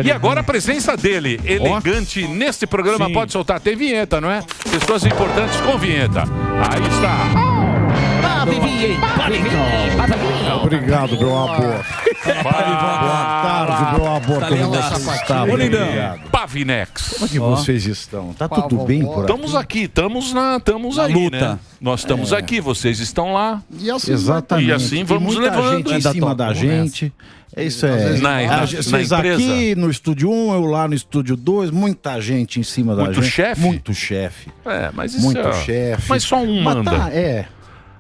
E agora a presença dele, elegante, neste programa. Sim. Pode soltar. Tem vinheta, não é? Pessoas importantes com vinheta. Aí está. Obrigado, meu amor. Boa tarde, meu amor. Como você está? Obrigado. Pavinex. Como é que vocês estão? Tá tudo bem por aqui? Estamos aqui, estamos aí, luta. né? Nós estamos aqui, vocês estão lá. E assim Exatamente. E assim Tem vamos muita levando. gente em cima da gente. É isso aí. Vocês na empresa. aqui no estúdio 1, eu lá no estúdio 2, muita gente em cima da gente. Muito chefe? Muito chefe. É, mas isso Muito é... chefe. Mas só um Mas manda. tá, é.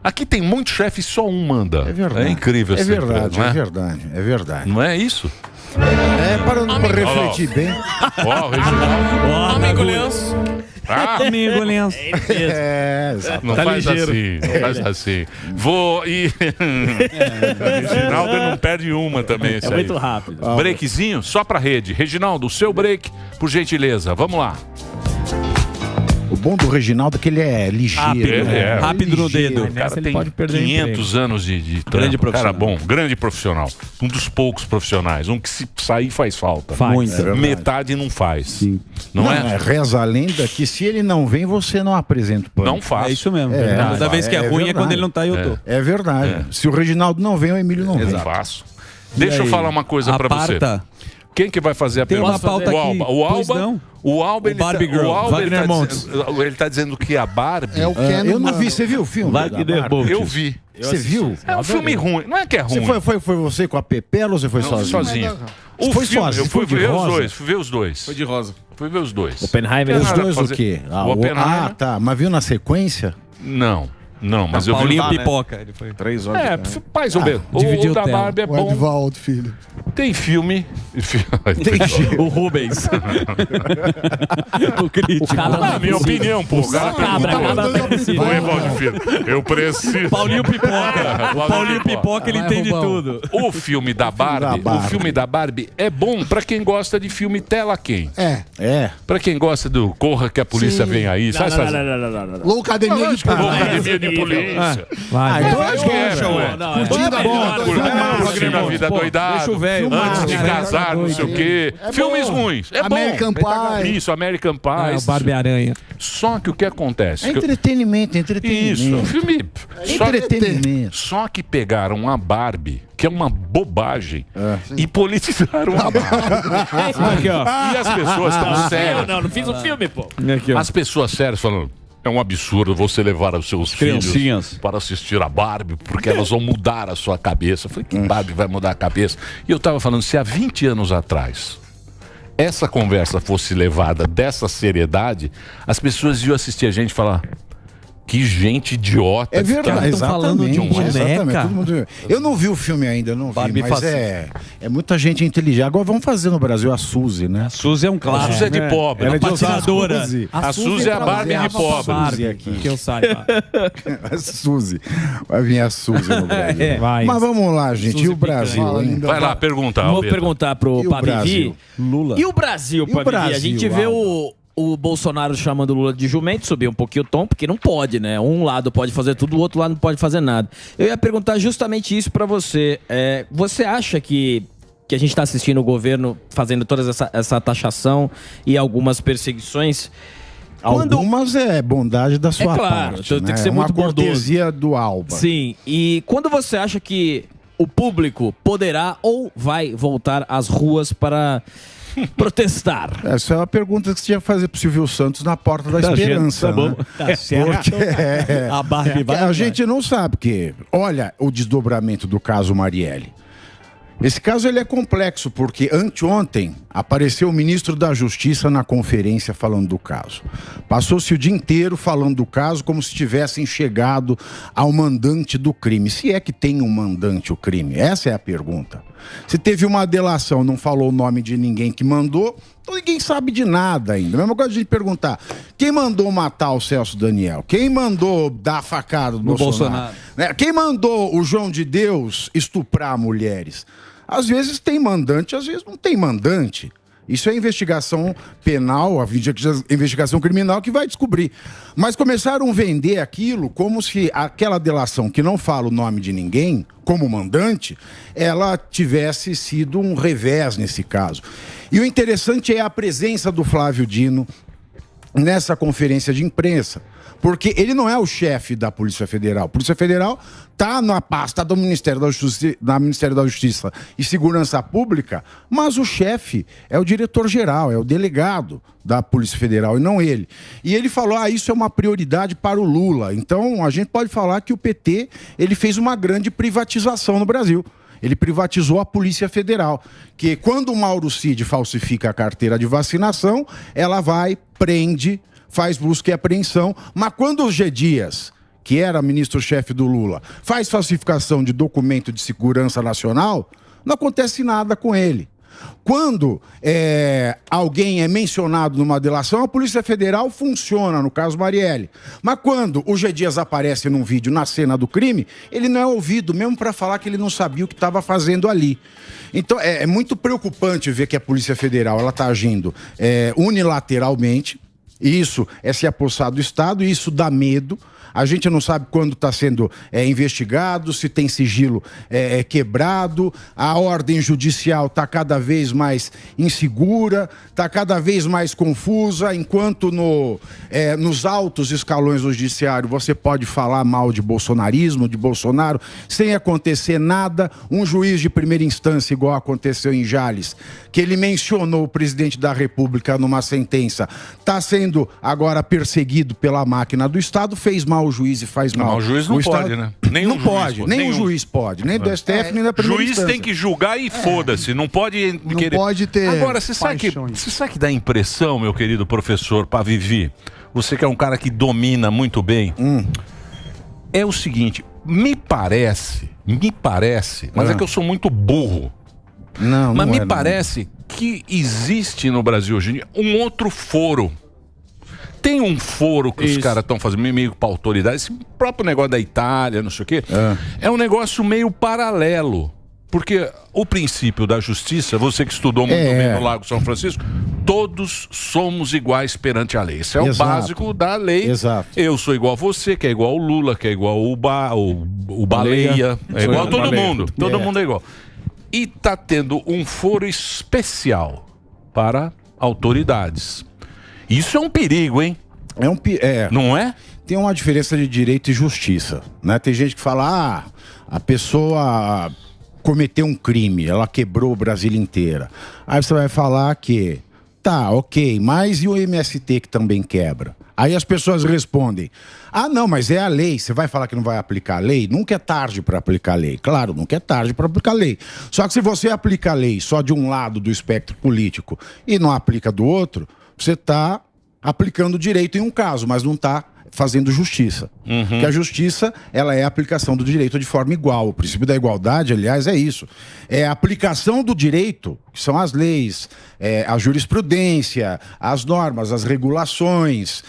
Aqui tem muito chefe e só um manda. É verdade. É incrível É essa empresa, verdade, não é verdade, é verdade. Não é isso? É, parando para refletir bem. Ó, o Reginaldo. Amigo Lenço. Amigo Lenço. É, exato. Não Tá faz ligeiro. assim, não faz assim. Vou e... Reginaldo não perde uma também. Isso aí. muito rápido. Breakzinho, só pra rede. Reginaldo, o seu break, por gentileza. Vamos lá. O bom do Reginaldo é que ele é ligeiro. Ele é. Rápido no Ligeiro. dedo. O cara Ele tem pode perder 500 anos de trampo. Grande profissional. Cara bom, grande profissional. Um dos poucos profissionais. Um que se sair faz falta. Faz. É verdade. Metade não faz. Não, é? Reza a lenda que se ele não vem, você não apresenta o pânico. Não faço. É isso mesmo. É, Toda vez que é ruim é quando ele não tá e eu tô. É verdade. Se o Reginaldo não vem, o Emílio não vem. Não faço. Deixa eu aí? falar uma coisa pra você. Aparta. Quem que vai fazer a Tem pergunta? uma pauta o aqui. Alba. O Pois Alba, não. o Alba, O Barbie Girl, o Alba Wagner ele, Montes. ele tá dizendo que a Barbie... É o Ken Eu não Mano. vi, você viu o filme? Wagner Montes. Eu vi. Você viu? É um filme ruim. Não é que é ruim. Você foi você com a Pepela ou você foi Não, sozinho? sozinho. Você foi filme, sozinho? eu fui Foi de ver os rosa? dois. Fui ver os dois. Foi de rosa. Fui ver os dois. Oppenheimer. Os Nada dois pra o fazer. quê? O Oppenheimer. Tá. Mas viu na sequência? Não, mas eu vi... Paulinho Pipoca. Ele foi. 3 horas. É, mais ou menos. dividiu O da tela. Barbie é O bom. Edvaldo, filho. Tem filme... O Rubens. O crítico. Na minha opinião, pô. O cara Cabra perguntou. Ô, Evaldo Filho, eu preciso... Paulinho Pipoca. Paulinho Paulinho Pipoca, ele entende tudo. O filme da Barbie, é bom pra quem gosta de filme tela quente. É. Pra quem gosta do Corra que a polícia vem aí, sabe? Loucademia de Academia de polícia. Vai. Então Eu acho que é, ué. Curtindo a vida. Curtindo a vida doidada. Deixa o velho. Antes de Filmaço, casar, não sei o quê. Filmes ruins. É bom. American Pie. Isso, American Pie. o Barbie Aranha. Só que o que acontece? É entretenimento. Isso, um filme. Entretenimento. Só que pegaram a Barbie, que é uma bobagem, e politizaram a Barbie. Aqui, ó. E as pessoas estão sérias. Não fiz o filme, pô. Aqui, ó. As pessoas sérias falando. É um absurdo você levar os seus Criancinhas. filhos para assistir a Barbie, porque elas vão mudar a sua cabeça. Eu falei, que Barbie vai mudar a cabeça? E eu estava falando, se há 20 anos atrás essa conversa fosse levada dessa seriedade, as pessoas iam assistir a gente e falar... Que gente idiota. É verdade, Estão falando de um exatamente. boneca. Todo mundo... Eu não vi o filme ainda, eu não vi, Barbie mas fácil. é muita gente inteligente. Agora vamos fazer no Brasil a Suzy, né? Suzy é um A clássico. Suzy é de pobre. Ela é de patinadora. Suzy. A Suzy é a Barbie de pobre. Barbie, aqui. que eu saiba. A Suzy. Vai vir a Suzy no Brasil. Vai. Mas vamos lá, gente. Suzy E o Brasil, Fala, hein? linda. Vai lá, pergunta, Vou Alberto. perguntar pro E o Pavivi. Brasil? Lula. E o Brasil, E o Pavivi? A Brasil, gente vê Alba? o Bolsonaro chamando o Lula de jumento, subir um pouquinho o tom, porque não pode, né? Um lado pode fazer tudo, o outro lado não pode fazer nada. Eu ia perguntar justamente isso pra você. Você acha que a gente tá assistindo o governo fazendo toda essa taxação e algumas perseguições... Algumas é bondade da sua claro, parte. tem né? que ser uma muito bondoso. cortesia do Alba. Sim, e quando você acha que o público poderá ou vai voltar às ruas para protestar? Essa é uma pergunta que você tinha que fazer pro Silvio Santos na Porta da Esperança. tá bom. Né? Tá certo. A Barbie vai. A gente não sabe, porque olha o desdobramento do caso Marielle. Esse caso ele é complexo, porque anteontem apareceu o ministro da Justiça na conferência falando do caso. Passou-se o dia inteiro falando do caso como se tivessem chegado ao mandante do crime. Se é que tem um mandante o crime? Essa é a pergunta. Se teve uma delação, não falou o nome de ninguém que mandou, então ninguém sabe de nada ainda. A mesma coisa de perguntar, quem mandou matar o Celso Daniel? Quem mandou dar a facada no Bolsonaro? Né? Quem mandou o João de Deus estuprar mulheres? Às vezes tem mandante, às vezes não tem mandante. Isso é investigação penal, a investigação criminal que vai descobrir. Mas começaram a vender aquilo como se aquela delação que não fala o nome de ninguém, como mandante, ela tivesse sido um revés nesse caso. E o interessante é a presença do Flávio Dino nessa conferência de imprensa. Porque ele não é o chefe da Polícia Federal. A Polícia Federal está na pasta do Ministério da Justiça e Segurança Pública, mas o chefe é o diretor-geral, é o delegado da Polícia Federal e não ele. E ele falou, isso é uma prioridade para o Lula. Então, a gente pode falar que o PT ele fez uma grande privatização no Brasil. Ele privatizou a Polícia Federal, que quando o Mauro Cid falsifica a carteira de vacinação, ela vai, prende, faz busca e apreensão, mas quando o G. Dias, que era ministro-chefe do Lula, faz falsificação de documento de segurança nacional, não acontece nada com ele. Quando alguém é mencionado numa delação, a Polícia Federal funciona, no caso Marielle. Mas quando o G. Dias aparece num vídeo na cena do crime, ele não é ouvido, mesmo para falar que ele não sabia o que estava fazendo ali. Então é muito preocupante ver que a Polícia Federal está agindo unilateralmente. Isso é se apossar do Estado e isso dá medo. A gente não sabe quando está sendo investigado, se tem sigilo quebrado, a ordem judicial está cada vez mais insegura, está cada vez mais confusa, enquanto nos altos escalões do judiciário você pode falar mal de bolsonarismo, de Bolsonaro, sem acontecer nada. Um juiz de primeira instância, igual aconteceu em Jales, que ele mencionou o presidente da República numa sentença, está sendo agora perseguido pela máquina do Estado, fez mal o juiz e faz mal. Não, o juiz não pode, né? Não pode, nem o juiz pode, nem do STF, nem da primeira juiz instância. tem que julgar e foda-se, não pode querer... pode ter Agora, você sabe que dá impressão, meu querido professor Pavivi, você que é um cara que domina muito bem, é o seguinte, me parece, mas é que eu sou muito burro, mas me parece que existe no Brasil hoje em dia um outro foro. Tem um foro que os caras estão fazendo meio para autoridade. Esse próprio negócio da Itália, não sei o quê, é um negócio meio paralelo. Porque o princípio da justiça, você que estudou muito bem no Lago São Francisco, todos somos iguais perante a lei. Esse é o básico da lei. Exato. Eu sou igual a você, que é igual o Lula, que é igual o Baleia. É igual a todo mundo. Todo mundo é igual. E está tendo um foro especial para autoridades. Isso é um perigo, hein? Não é? Tem uma diferença de direito e justiça, né? Tem gente que fala, a pessoa cometeu um crime, ela quebrou o Brasil inteira. Aí você vai falar que, tá, ok, mas e o MST que também quebra? Aí as pessoas respondem, não, mas é a lei, você vai falar que não vai aplicar a lei? Nunca é tarde para aplicar a lei. Claro, nunca é tarde para aplicar a lei. Só que se você aplica a lei só de um lado do espectro político e não aplica do outro, você está aplicando direito em um caso, mas não está fazendo justiça. Porque a justiça, ela é a aplicação do direito de forma igual. O princípio da igualdade, aliás, é isso. É a aplicação do direito, que são as leis, a jurisprudência, as normas, as regulações,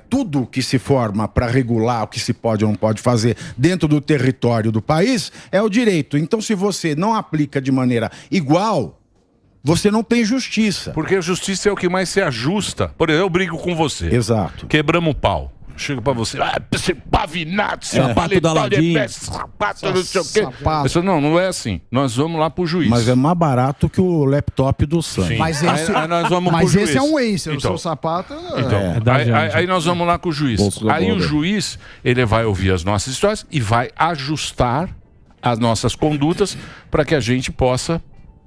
tudo que se forma para regular o que se pode ou não pode fazer dentro do território do país é o direito. Então, se você não aplica de maneira igual, você não tem justiça. Porque a justiça é o que mais se ajusta. Por exemplo, eu brigo com você. Exato. Quebramos o pau. Chego pra você, esse pavinato, sapato da Aladim, sapato, não sei o quê. Pessoal, não é assim. Nós vamos lá pro juiz. Mas é mais barato que o laptop do Sam. Mas esse, aí nós vamos pro juiz. Esse é um Acer, o seu sapato... Aí nós vamos lá com o juiz. Aí o juiz, ele vai ouvir as nossas histórias e vai ajustar as nossas condutas para que a gente possa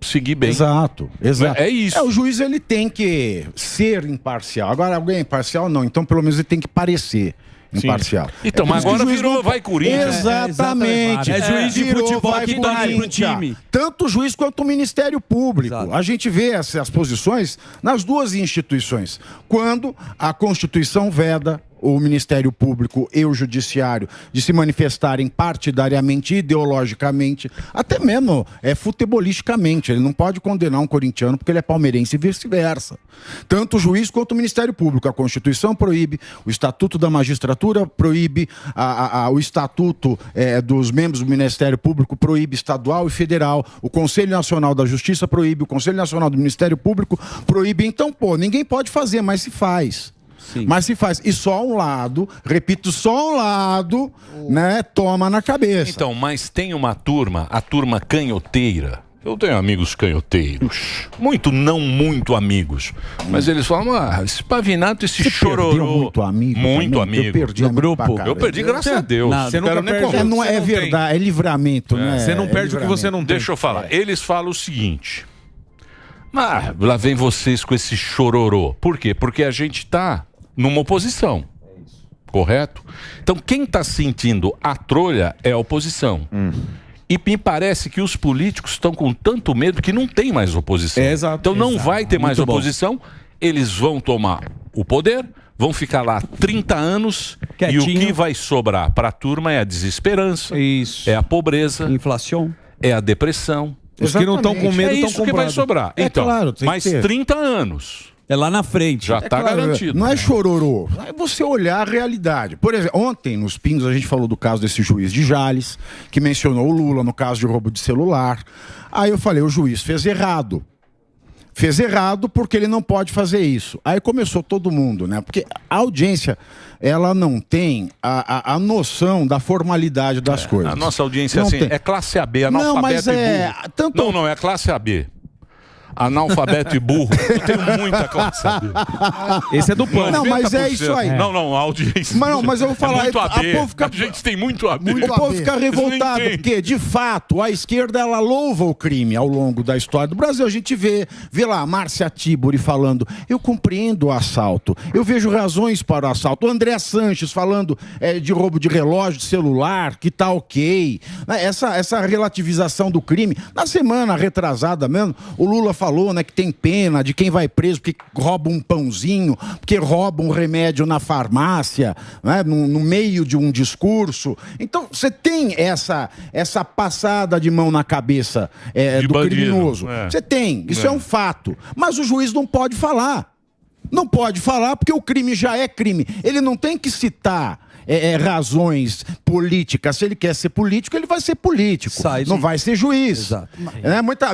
seguir bem. Exato. É isso. O juiz, ele tem que ser imparcial. Agora, alguém é imparcial? Não. Então, pelo menos, ele tem que parecer imparcial. Então, mas agora virou vai Corinthians. Exatamente. É juiz de futebol vai que dá pro time. Tanto o juiz quanto o Ministério Público. Exato. A gente vê as posições nas duas instituições. Quando a Constituição veda o Ministério Público e o Judiciário de se manifestarem partidariamente, ideologicamente, até mesmo futebolisticamente. Ele não pode condenar um corintiano porque ele é palmeirense e vice-versa. Tanto o juiz quanto o Ministério Público. A Constituição proíbe, o Estatuto da Magistratura proíbe, o Estatuto dos membros do Ministério Público proíbe estadual e federal, o Conselho Nacional da Justiça proíbe, o Conselho Nacional do Ministério Público proíbe. Então, ninguém pode fazer, mas se faz. Sim. Mas se faz. E só um lado, repito, só um lado, né, toma na cabeça. Então, mas tem uma turma, a turma canhoteira, Eu tenho amigos canhoteiros, muito amigos, mas eles falam, esse Pavinato, esse chororô. Muito amigo. Muito também. amigo. Eu perdi No amigo grupo. pra caramba. Eu perdi, graças a Deus. Não, você nunca perde. É verdade, é livramento, né? Você não perde o que você não tem. Deixa eu falar. Eles falam o seguinte. Lá vem vocês com esse chororô. Por quê? Porque a gente tá numa oposição. Correto? Então quem tá sentindo a trolha é a oposição. E me parece que os políticos estão com tanto medo que não tem mais oposição. Exato. Então não vai ter mais Muito bom. oposição. Eles vão tomar o poder, vão ficar lá 30 anos Quietinho. e o que vai sobrar para a turma é a desesperança, Isso. é a pobreza, Inflação. é a depressão. Os que não estão com medo É estão isso que vai comprados. sobrar. É Então, claro, tem mais que ter. 30 anos. É lá na frente. Já está Claro, garantido. Não é chororô. É você olhar a realidade. Por exemplo, ontem nos Pingos a gente falou do caso desse juiz de Jales, que mencionou o Lula no caso de roubo de celular. Aí eu falei, o juiz fez errado. Fez errado porque ele não pode fazer isso. Aí começou todo mundo, né? Porque a audiência, ela não tem a noção da formalidade das coisas. A nossa audiência Não assim, tem. é classe AB, Não, analfabeto mas e é... burro. Tanto... Não, é classe AB. Analfabeto e burro. Eu tenho muita classe AB. Esse é do plano. Não, mas é isso aí. Não, a audiência. Mas eu vou falar, É muito a AB. povo fica- A gente tem muito AB. O povo fica revoltado, Eles não porque, de fato, a esquerda ela louva o crime ao longo da história do Brasil. A gente vê lá a Márcia Tibori falando, eu compreendo o assalto, eu vejo razões para o assalto. O André Sanches falando de roubo de relógio, de celular, que tá ok. Essa relativização do crime. Na semana retrasada mesmo, o Lula falou, né, que tem pena de quem vai preso porque rouba um pãozinho, porque rouba um remédio na farmácia, né, no meio de um discurso. Então, você tem essa passada de mão na cabeça De do bandido, criminoso. é. Você tem, isso é um fato. Mas o juiz não pode falar. Não pode falar porque o crime já é crime. Ele não tem que citar razões políticas. Se ele quer ser político, ele vai ser político. Não vai ser juiz. Exato.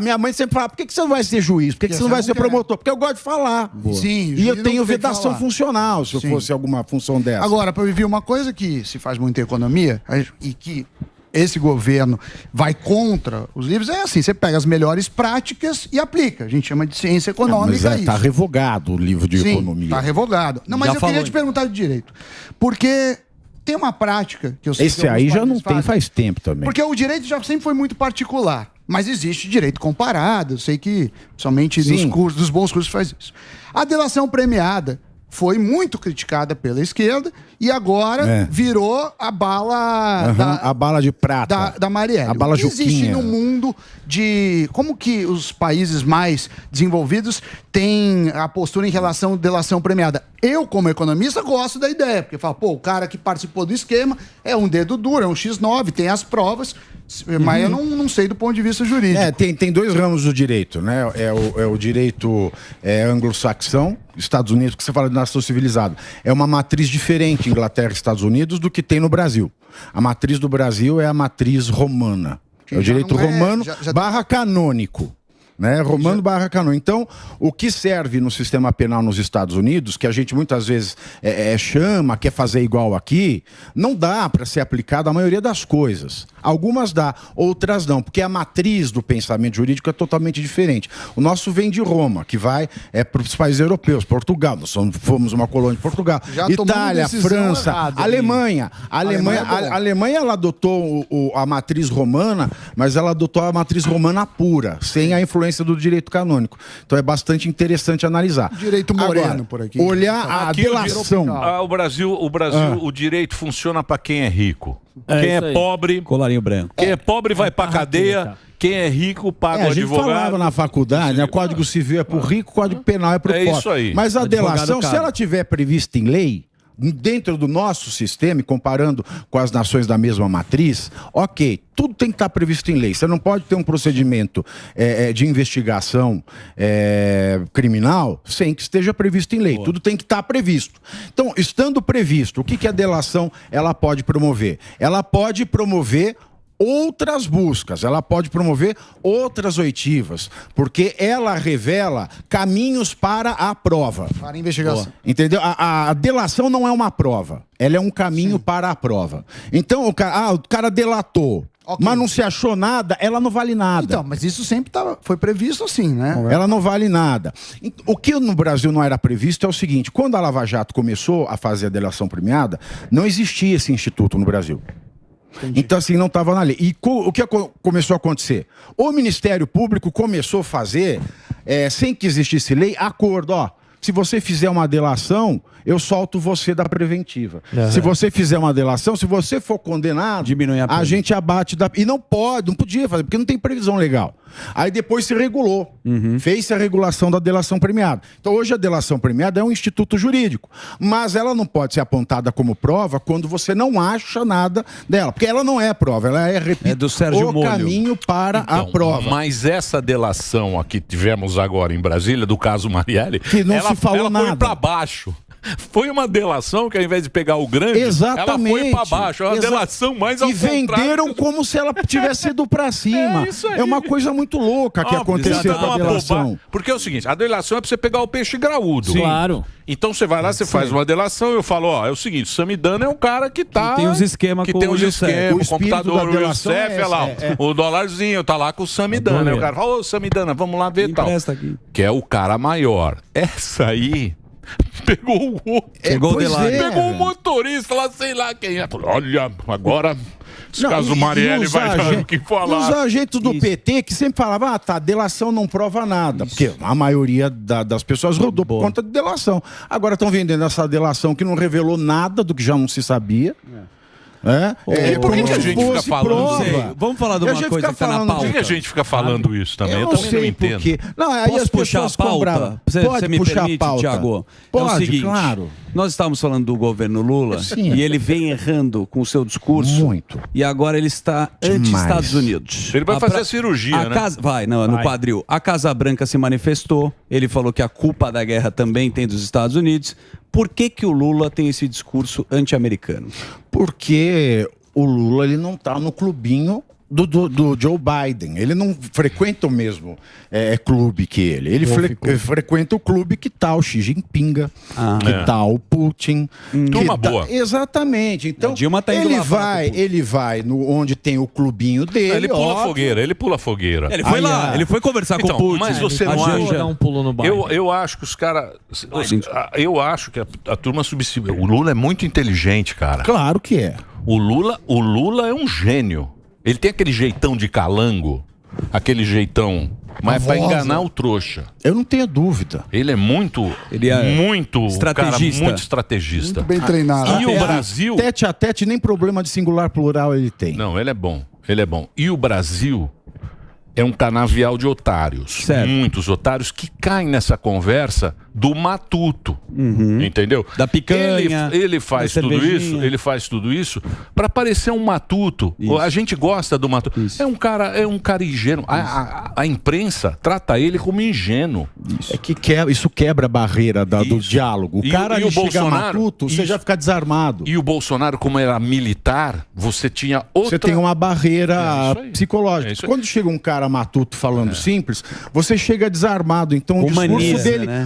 Minha mãe sempre fala, por que você não vai ser juiz? Por que você não vai ser promotor? Porque eu gosto de falar. Sim, E eu juiz tenho não tem que vedação falar. funcional, se eu Sim. fosse alguma função dessa. Agora, para viver uma coisa que se faz muito em economia e que esse governo vai contra os livros, é assim, você pega as melhores práticas e aplica. A gente chama de ciência econômica. Mas está revogado o livro de economia. Está revogado. Não, mas Já eu falou. queria te perguntar de direito. Porque tem uma prática que eu sei que Esse alguns aí já países não tem fazem. faz tempo também. Porque o direito já sempre foi muito particular. Mas existe direito comparado. Eu sei que somente nos Sim. cursos, dos bons cursos faz isso. A delação premiada foi muito criticada pela esquerda e agora virou a bala A bala de prata. da Marielle. A bala O que existe Juquinha. no mundo de... Como que os países mais desenvolvidos têm a postura em relação à delação premiada? Eu, como economista, gosto da ideia. Porque fala, pô, o cara que participou do esquema é um dedo duro, é um X9, tem as provas. Mas eu não sei do ponto de vista jurídico. Tem dois ramos do direito, né? É o direito anglo-saxão, Estados Unidos, que você fala de nação civilizada. É uma matriz diferente, Inglaterra e Estados Unidos, do que tem no Brasil. A matriz do Brasil é a matriz romana. Que É o já direito não é- romano já- barra canônico. Né? Romano barra canônico. Então, o que serve no sistema penal nos Estados Unidos, que a gente muitas vezes chama, quer fazer igual aqui, não dá para ser aplicado a maioria das coisas. Algumas dá, outras não, porque a matriz do pensamento jurídico é totalmente diferente. O nosso vem de Roma, que vai para os países europeus, Portugal, nós fomos uma colônia de Portugal, Já tomamos Itália, decisão França, errada, Alemanha. A Alemanha é bom. Alemanha ela adotou a matriz romana, mas ela adotou a matriz romana pura, sem a influência do direito canônico. Então é bastante interessante analisar. Direito moreno Agora, por aqui. olhar a Aqui delação. O Brasil, o direito funciona para quem é rico. É Quem isso é aí. pobre, Colarinho branco. quem é pobre vai para cadeia. Quem é rico paga o A gente advogado. falava na faculdade, né? Código Civil é pro rico, Código Penal é pro É pobre. isso aí. Mas a Advogado delação, se caro. ela tiver prevista em lei, dentro do nosso sistema, e comparando com as nações da mesma matriz, ok, tudo tem que estar previsto em lei. Você não pode ter um procedimento de investigação criminal sem que esteja previsto em lei. Tudo tem que estar previsto. Então, estando previsto, o que a delação ela pode promover? Ela pode promover outras buscas, ela pode promover outras oitivas, porque ela revela caminhos para a prova. Para a investigação. Entendeu? A delação não é uma prova, ela é um caminho para a prova. Então, o cara delatou. mas não se achou nada, ela não vale nada. Então, mas isso sempre foi previsto assim, né? Ela não vale nada. O que no Brasil não era previsto é o seguinte: quando a Lava Jato começou a fazer a delação premiada, não existia esse instituto no Brasil. Entendi. Então, assim, não estava na lei. E o que começou a acontecer? O Ministério Público começou a fazer, sem que existisse lei, acordo, ó. Se você fizer uma delação, eu solto você da preventiva. Se você fizer uma delação, se você for condenado, diminui a gente abate da... E não podia fazer, porque não tem previsão legal. Aí depois se regulou. Fez-se a regulação da delação premiada. Então hoje a delação premiada é um instituto jurídico. Mas ela não pode ser apontada como prova quando você não acha nada dela. Porque ela não é prova, ela é, repito, do Sérgio Molho. Caminho para a prova. Mas essa delação aqui que tivemos agora em Brasília, do caso Marielle, que não se falou nada. Foi para baixo. Foi uma delação que, ao invés de pegar o grande, ela foi para baixo. É uma delação mais ao contrário. E venderam como se ela tivesse ido para cima. É uma coisa muito louca que aconteceu com a delação. Porque é o seguinte, a delação é para você pegar o peixe graúdo. Sim. Claro. Então você vai lá, você faz uma delação, eu falo, ó, é o seguinte, o Samidana é um cara que tá... Tem os esquemas que com tem os esquemas, o computador, o Youssef, é lá, o dólarzinho, tá lá com o Samidana. Aí o cara fala, ô Samidana, vamos lá ver e tal. Aqui. Que é o cara maior. Essa aí... Pegou o outro. Pegou o motorista lá, sei lá quem é. Olha, agora... Esse caso Marielle vai dar o que falar. Os agentes do PT que sempre falavam, delação não prova nada. Porque a maioria das pessoas rodou por conta de delação. Agora estão vendendo essa delação que não revelou nada do que já não se sabia. Por que a gente fica falando? Vamos falar de uma coisa que está na pauta. Por que a gente fica falando isso também? Eu também não entendo. Porque... Não, aí posso as puxar a pauta? Você me permite, pauta. Thiago? Pode, é o seguinte, claro. Nós estávamos falando do governo Lula e ele vem errando com o seu discurso. Muito. E agora ele está anti-Estados Unidos. Ele vai fazer a cirurgia, né? No quadril. A Casa Branca se manifestou, ele falou que a culpa da guerra também tem dos Estados Unidos. Por que o Lula tem esse discurso anti-americano? Porque o Lula ele não está no clubinho do Joe Biden. Ele não frequenta o mesmo clube que ele. Ele frequenta o clube que tá o Xi Jinping, que tá o Putin. Turma boa. Exatamente. Então, Dilma tá indo ele vai onde tem o clubinho dele. Ele pula fogueira. Ele foi lá, ele foi conversar com o Putin. Mas você não acha... dar um pulo no bairro. Eu acho que os caras... Eu acho que a turma subestima. O Lula é muito inteligente, cara. Claro que é. O Lula é um gênio. Ele tem aquele jeitão de calango, aquele jeitão, mas para enganar o trouxa. Eu não tenho dúvida. Ele é muito estrategista. Muito estrategista. Muito bem treinado. E o Brasil... Tete a tete, nem problema de singular plural ele tem. Não, ele é bom. E o Brasil é um canavial de otários. Certo. Muitos otários que caem nessa conversa do matuto. Entendeu? Da picanha. Ele faz tudo isso para parecer um matuto. Isso. A gente gosta do matuto. Isso. É um cara ingênuo. A imprensa trata ele como ingênuo. Isso quebra a barreira do diálogo. O cara o chega matuto, você já fica desarmado. E o Bolsonaro, como era militar, você tinha outra... Você tem uma barreira psicológica. Quando chega um cara matuto falando simples, você chega desarmado. Então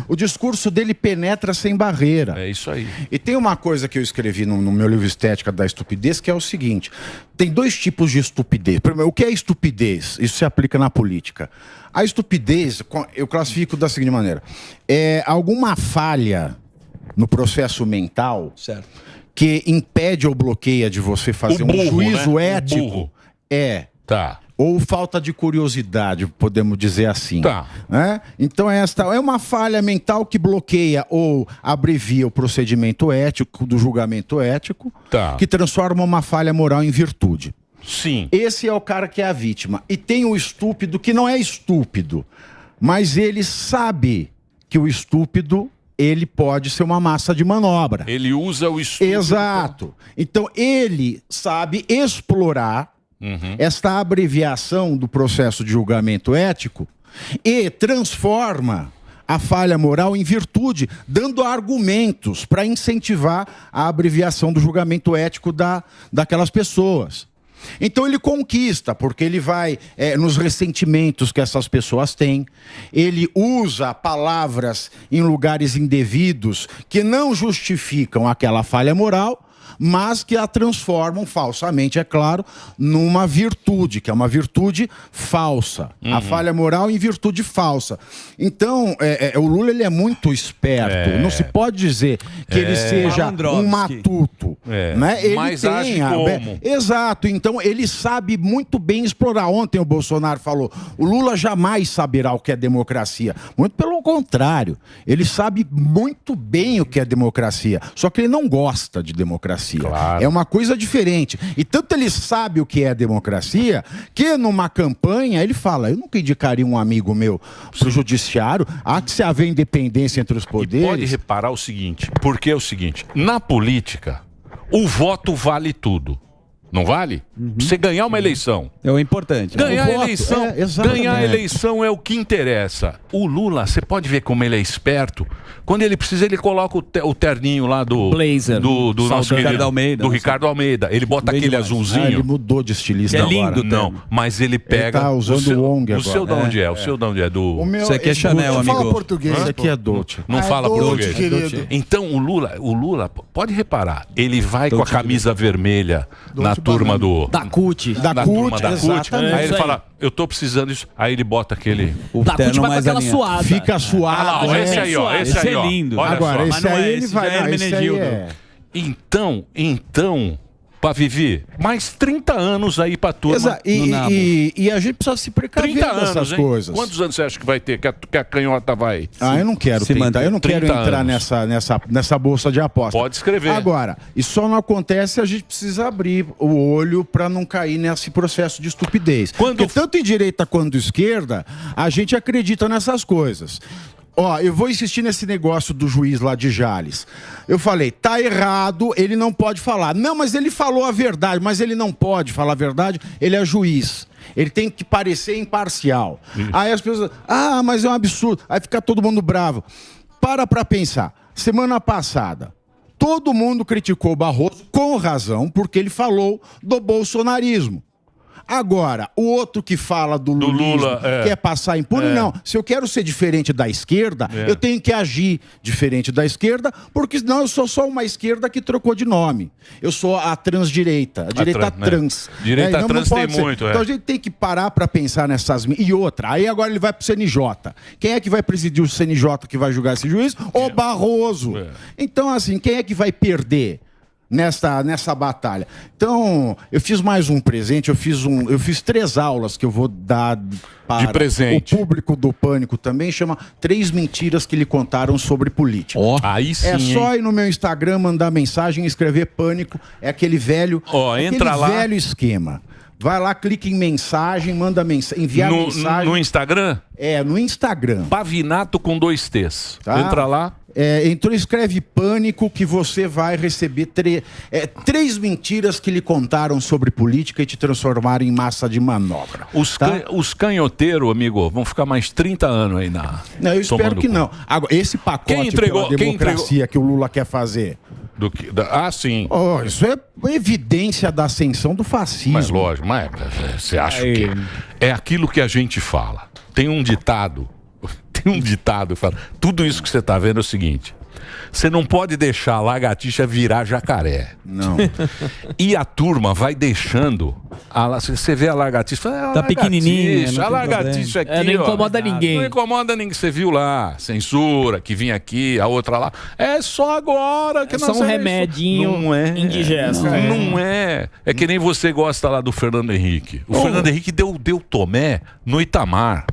o discurso dele penetra sem barreira. É isso aí. E tem uma coisa que eu escrevi no meu livro Estética da Estupidez, que é o seguinte: tem dois tipos de estupidez. Primeiro, o que é estupidez? Isso se aplica na política. A estupidez, eu classifico da seguinte maneira: é alguma falha no processo mental que impede ou bloqueia de você fazer um juízo ético. Tá. Ou falta de curiosidade, podemos dizer assim. Tá. Então esta é uma falha mental que bloqueia ou abrevia o procedimento ético, do julgamento ético, que transforma uma falha moral em virtude. Sim. Esse é o cara que é a vítima. E tem o estúpido que não é estúpido, mas ele sabe que o estúpido... ele pode ser uma massa de manobra. Ele usa o estúpido. Exato. Então ele sabe explorar esta abreviação do processo de julgamento ético e transforma a falha moral em virtude, dando argumentos para incentivar a abreviação do julgamento ético daquelas pessoas. Então ele conquista, porque ele vai nos ressentimentos que essas pessoas têm, ele usa palavras em lugares indevidos que não justificam aquela falha moral, mas que a transformam falsamente, é claro, numa virtude, que é uma virtude falsa. A falha moral em virtude falsa. Então, o Lula ele é muito esperto. Não se pode dizer que ele seja um matuto. Né? Ele mas age como? Exato. Então, ele sabe muito bem explorar. Ontem o Bolsonaro falou, o Lula jamais saberá o que é democracia. Muito pelo contrário. Ele sabe muito bem o que é democracia. Só que ele não gosta de democracia. Claro. É uma coisa diferente. E tanto ele sabe o que é democracia, que numa campanha ele fala, eu nunca indicaria um amigo meu pro judiciário, há que se haver independência entre os poderes. E pode reparar o seguinte, porque é o seguinte, na política, o voto vale tudo. Não vale? Você ganhar uma eleição. É o importante. Ganhar O a voto, eleição, exatamente. ganhar a eleição é o que interessa. O Lula, você pode ver como ele é esperto. Quando ele precisa, ele coloca o terninho lá do Blazer. do nosso Ricardo querido, Almeida, do né? Ricardo Almeida. Ele bota Bem aquele demais. azulzinho. Ele mudou de estilista Que é agora. lindo. Não, mas ele pega. Ele tá usando o Wong O seu de agora. onde é? O seu de onde é? O meu, Isso aqui é Chanel, Fala amigo. português. Esse aqui é pô. Dolce. Não Ah, fala é Dolce, português. querido. Então o Lula, pode reparar, ele vai com a camisa vermelha na Dolce turma Banana. do Da CUT. Da na CUT, turma da CUT. exatamente. Aí ele Isso aí. fala, eu tô precisando disso. Aí ele bota aquele. O Da CUT terno vai com mais aquela alinhado. suada. Fica suado. Ah lá, ó, esse aí, ó. Esse Esse aí, é ó. lindo. Olha Agora, só. Mas esse não aí é ele esse, vai. já é Não, esse aí Hermenegildo. Então, pra Vivi, mais 30 anos aí pra turma. no nabo. E a gente precisa se precaver 30 dessas anos, hein? coisas. Quantos anos você acha que vai ter? Que a canhota vai? Ah, eu não quero Se 30. manter. Eu não quero 30 entrar anos. nessa bolsa de aposta. Pode escrever. Agora, isso só não acontece, a gente precisa abrir o olho para não cair nesse processo de estupidez. Porque tanto em direita quanto em esquerda, a gente acredita nessas coisas. Ó, eu vou insistir nesse negócio do juiz lá de Jales. Eu falei, tá errado, ele não pode falar. Não, mas ele falou a verdade, mas ele não pode falar a verdade, ele é juiz. Ele tem que parecer imparcial. Aí as pessoas, mas é um absurdo. Aí fica todo mundo bravo. Para pensar. Semana passada, todo mundo criticou o Barroso com razão, porque ele falou do bolsonarismo. Agora, o outro que fala do Lula quer passar impune, não. Se eu quero ser diferente da esquerda, eu tenho que agir diferente da esquerda, porque senão eu sou só uma esquerda que trocou de nome. Eu sou a transdireita, a direita trans. Direita Então, trans não pode tem ser. muito, Então a gente tem que parar para pensar nessas... E outra, aí agora ele vai pro CNJ. Quem é que vai presidir o CNJ que vai julgar esse juiz? O Barroso. Então, assim, quem é que vai perder nessa batalha? Então, eu fiz mais um presente, eu fiz 3 aulas que eu vou dar para de presente. O público do Pânico também, chama 3 mentiras que lhe contaram sobre política. Aí sim, É só hein? ir no meu Instagram, mandar mensagem, escrever Pânico, é aquele velho, entra lá. velho esquema. Vai lá, clica em mensagem, manda mensagem, enviar mensagem. No Instagram? É, no Instagram. Pavinato com 2 T's. Tá? Entra lá. Entrou, escreve Pânico que você vai receber 3 mentiras que lhe contaram sobre política e te transformaram em massa de manobra. Os canhoteiros, amigo, vão ficar mais 30 anos aí na... Não, eu espero tomando que conta. não. Agora, esse pacote Quem entregou- pela democracia que o Lula quer fazer... sim. Isso é evidência da ascensão do fascismo. Mas lógico, você acha que é aquilo que a gente fala. Tem um ditado que fala, tudo isso que você está vendo é o seguinte, você não pode deixar a lagartixa virar jacaré. Não. E a turma vai deixando, você vê a lagartixa, fala, Tá pequenininha, não a tem lagartixa aqui, problema. Não ó, incomoda ninguém. Não incomoda ninguém, você viu lá, censura, que vinha aqui, a outra lá, é só agora que É só nós um remedinho indigesto. Não é. É que nem você gosta lá do Fernando Henrique. O Fernando Henrique deu Tomé no Itamar.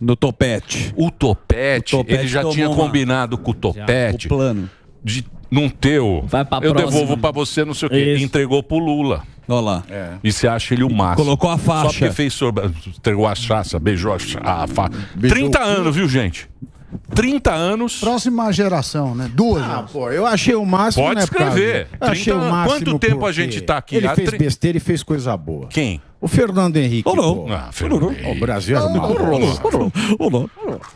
No Topete. O Topete, ele já tomou tinha uma- combinado com o Topete. O plano. De não ter o... Vai pra eu próxima. devolvo pra você, não sei o quê. Isso. Entregou pro Lula. Olha lá. E você acha ele o máximo. Colocou a faixa. Só porque fez sobre... Entregou a chaça, beijou a faixa. 30 anos, viu, gente? 30 anos. Próxima geração, né? 2 anos. Pô, eu achei o máximo. Pode né, escrever. Prado? Eu achei 30 o máximo. Quanto tempo a porque gente tá aqui? Ele Há fez tri- besteira e fez coisa boa. Quem? O Fernando Henrique. pô. Fernando O Brasil era uma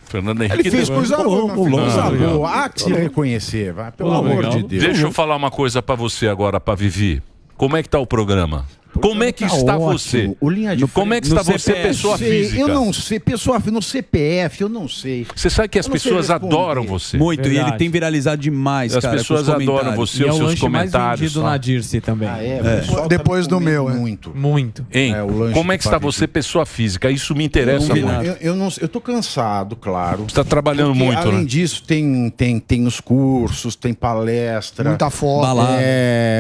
Fernando Henrique. Ele fez coisa boa. Coisa legal. boa. Há que se reconhecer, vai. Pelo amor de Deus. Deixa eu falar uma coisa pra você agora, pra Vivi. Como é que tá o programa? Como é que está você? O linha de Como é que frente- está no você, CPF? pessoa Sei, física? Eu não sei, pessoa no CPF, eu não sei. Você sabe que as Eu não sei pessoas responder. adoram você. Muito, e ele Verdade. tem viralizado demais, As cara. pessoas com os adoram comentários. você, E é os o seus lanche mais comentários. vendido na Dirce também. Ah, o pessoal Depois tá do meu, comendo é. muito. Muito. Hein? É, o lanche Como é do que está Patrick. você, pessoa física? Isso me interessa Não vi muito. nada. Eu não sei, eu tô cansado, claro. Você está trabalhando Porque, muito, além né? disso, tem os cursos, tem palestra. Muita foto. Balada.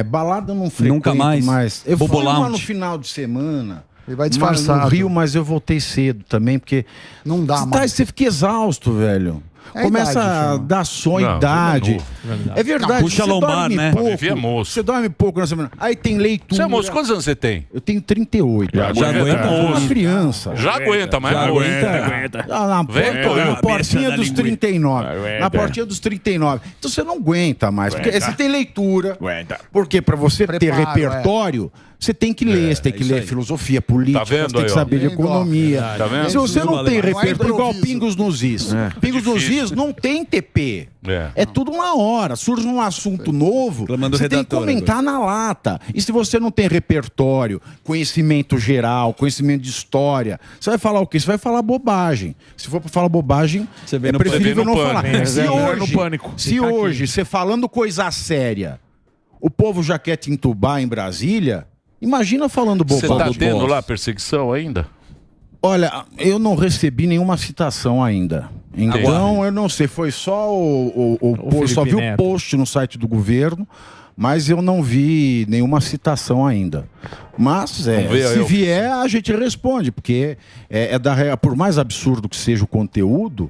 Balada eu não frequento Nunca mais? Eu Bobo fui lá Lounge. no final de semana. Ele vai Mas disfarçado. no Rio, mas eu voltei cedo também, porque Não dá você, mais. você fica exausto, velho. É a Começa idade, a chama. dar só Não, idade. ele É verdade. Puxa você lombar, dorme né? pouco, Vivi é moço. Você dorme pouco na semana. Aí tem leitura. Você é moço, quantos anos você tem? Eu tenho 38. Já aguenta, Eu sou uma moço. criança. Já aguenta, mas Já é moço. aguenta. Na Velho, portinha da dos linguiça. 39. Na portinha dos 39. Então você não aguenta mais. Porque você tem leitura. Porque para você ter Preparo, repertório, você tem que ler. Você tem que isso ler aí. filosofia política, Tá vendo você tem aí, que ó? saber de Bem economia. Tá vendo? Se você não tem Não é repertório, igual improviso. Pingos nos Is. Pingos nos Is não tem TP. É tudo na hora. Surge um assunto novo, Reclamando do você tem que redator comentar na lata. E se você não tem repertório, conhecimento geral, conhecimento de história, você vai falar o quê? Você vai falar bobagem. Se for para falar bobagem, Você vê é no preferível Pânico. não falar. Vem Se no hoje, Pânico. se Fica hoje aqui. você falando coisa séria, o povo já quer te entubar em Brasília, imagina falando Você bobagem. está tendo lá perseguição ainda? Olha, eu não recebi nenhuma citação ainda. Então, eu não sei, foi só o post, só vi Felipe o Neto. post no site do governo, mas eu não vi nenhuma citação ainda. Mas, Vamos ver aí, se eu- vier, a gente responde, porque por mais absurdo que seja o conteúdo,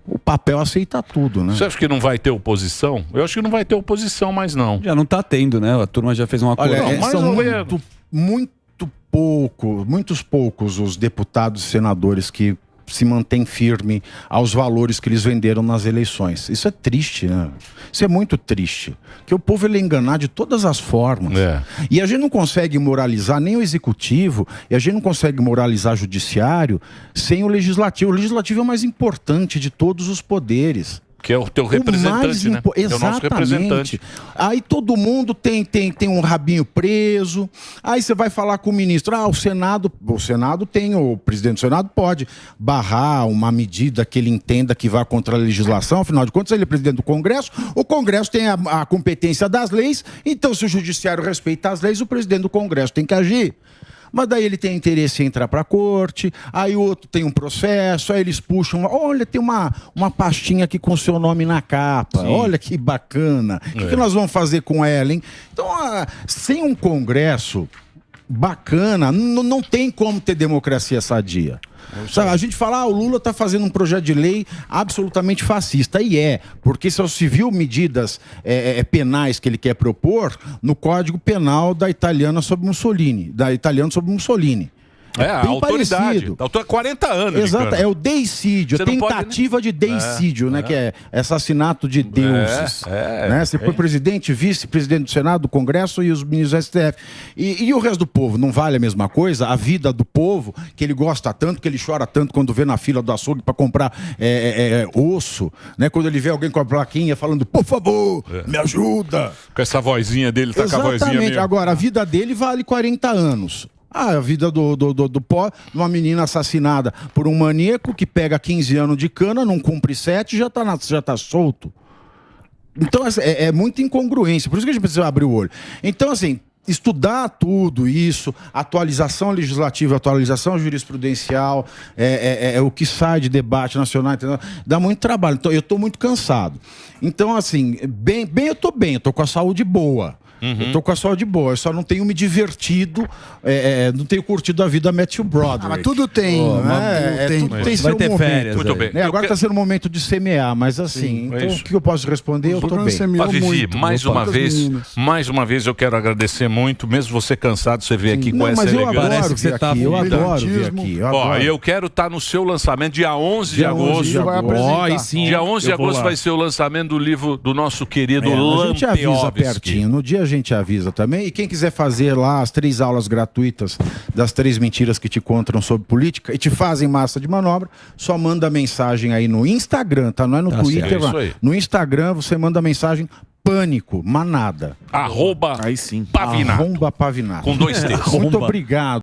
o papel aceita tudo, né? Você acha que não vai ter oposição? Eu acho que não vai ter oposição mais não. Já não tá tendo, né? A turma já fez um acordo. Olha, Não, mais são ou menos. muitos poucos os deputados e senadores que se mantêm firme aos valores que eles venderam nas eleições. Isso é triste, né? Isso é muito triste. Que o povo ele é enganar de todas as formas. É. E a gente não consegue moralizar nem o executivo, e a gente não consegue moralizar o judiciário sem o legislativo. O legislativo é o mais importante de todos os poderes. Que é o teu representante, né? É o nosso representante. Aí todo mundo tem um rabinho preso. Aí você vai falar com o ministro. O Senado tem, o presidente do Senado pode barrar uma medida que ele entenda que vá contra a legislação. Afinal de contas, ele é presidente do Congresso. O Congresso tem a competência das leis. Então, se o judiciário respeita as leis, o presidente do Congresso tem que agir. Mas daí ele tem interesse em entrar para a corte, aí o outro tem um processo, aí eles puxam, olha, tem uma pastinha aqui com o seu nome na capa, olha que bacana, o que nós vamos fazer com ela, hein? Então, sem um Congresso bacana, não tem como ter democracia sadia. Sabe, a gente fala, o Lula está fazendo um projeto de lei absolutamente fascista. E porque só se viu medidas penais que ele quer propor no Código Penal da italiana sobre Mussolini. A bem autoridade. parecido. Há 40 anos. de Exato, cana. é o deicídio, Você a não pode, tentativa de deicídio, né? Que é assassinato de deuses. Né? Você põe presidente, vice-presidente do Senado, do Congresso e os ministros do STF. E o resto do povo, não vale a mesma coisa? A vida do povo, que ele gosta tanto, que ele chora tanto quando vê na fila do açougue para comprar osso, né? Quando ele vê alguém com a plaquinha falando, por favor, me ajuda. Com essa vozinha dele, tá com a vozinha Exatamente. mesmo. Agora, a vida dele vale 40 anos. A vida do pó, uma menina assassinada por um maníaco que pega 15 anos de cana, não cumpre 7 e já tá solto. Então, é muita incongruência. Por isso que a gente precisa abrir o olho. Então, assim, estudar tudo isso, atualização legislativa, atualização jurisprudencial, o que sai de debate nacional, entendeu? Dá muito trabalho. Então, eu estou muito cansado. Então, assim, eu estou com a saúde boa. Eu tô com a saúde boa, eu só não tenho me divertido, não tenho curtido a vida Matthew Brothers. Mas tudo tem, né? Tudo tem Vai seu ter momento. férias. Muito aí. bem. Né? Agora está sendo o momento de semear, mas assim, então, isso. o que eu posso responder? Eu tô bem. Vivi, mais uma vez eu quero agradecer muito, mesmo você cansado, você veio aqui com Não, essa mas eu elegância. Parece adoro que você vir tá aqui, eu fumando. adoro vir aqui. Eu Ó, adoro. eu quero estar no seu lançamento dia 11 de agosto. de vai agosto. apresentar. Aí sim. Dia 11 de eu vou agosto lá. vai ser o lançamento do livro do nosso querido A gente avisa Lampiowski. pertinho, no dia a gente avisa também. E quem quiser fazer lá as 3 aulas gratuitas das 3 mentiras que te contam sobre política e te fazem massa de manobra, só manda mensagem aí no Instagram, tá? Não é no Twitter, certo. É isso lá. aí. No Instagram você manda mensagem Pânico, manada. Arroba Aí sim. Pavinato. Arromba Pavinato. Com 2 T's. Muito obrigado.